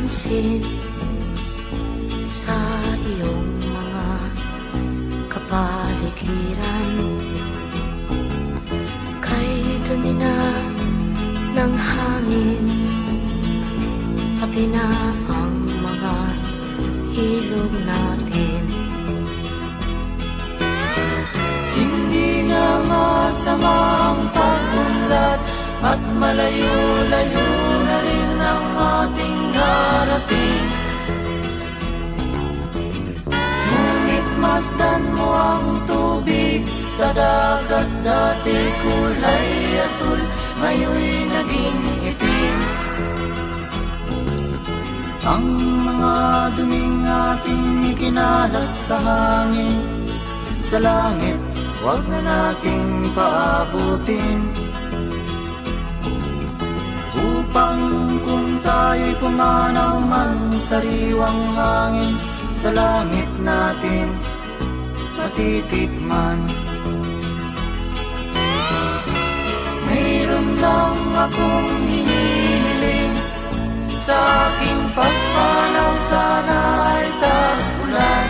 pansin sa iyong mga kapaligiran. Kay dumi na ng hangin, pati na ang mga ilog natin. Hindi na masama ang pag-unlad, at malayo-layo na rin ang ating narating. Ngunit masdan mo ang tubig sa dagat, dati kulay asul, ngayon'y naging itim. Ang mga duming ating ikinalat sa hangin, sa langit, huwag na nating paabutin. Upang kung tayo'y pumanaw man sa sariwang hangin, sa langit natin matitikman. Mayroon lang akong hinihiling, sa aking pagpanaw sana ay tag-ulan.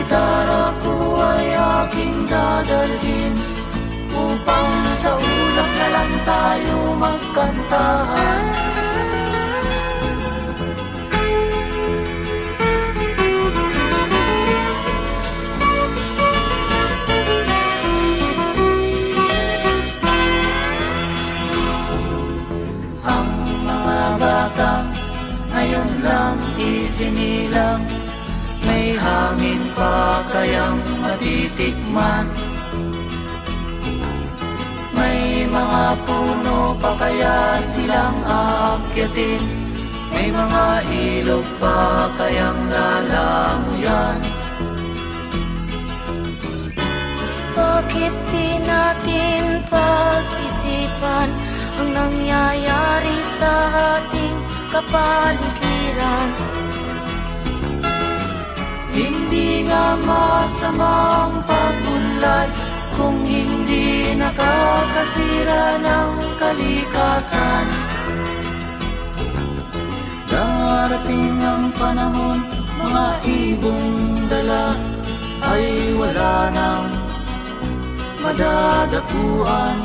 Gitara ko ay aking dadalhin, upang sa ulap na lang tayo magkantahan. Ang mga bata ngayon lang isinilang, may hangin pa kayang matitikman. May mga puno pa kaya silang aakyatin, may mga ilog pa kayang lalamuyan. Bakit di natin pag-isipan ang nangyayari sa ating kapaligiran? Hindi nga masama ang pag-unlad, kung hindi nakakasira ng kalikasan. Darating ang panahon, mga ibong dala ay wala nang madadapuan.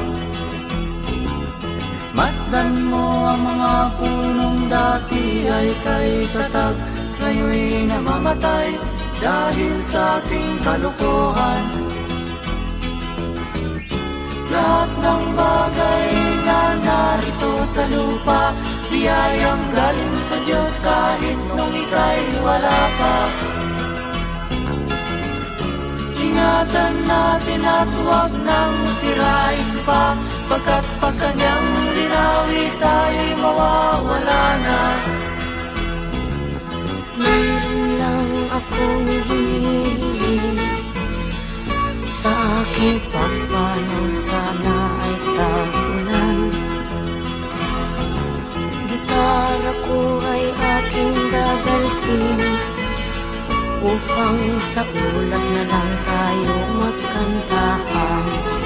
Masdan mo ang mga punong dati ay kay tatag, ngayon'y namamatay dahil sa ating kalokohan. Lahat ng bagay na narito sa lupa, biyayang galing sa Diyos kahit nung ika'y wala pa. Ingatan natin at huwag nang sirain pa, pagkat pag kanyang linawi tayo'y mawawala na. Mayroon lang akong hinihiling, sa aking pagpanaw sana ay tag-ulan. Gitara ko ay aking dadalhin, upang sa ulap na lang tayo magkantahan.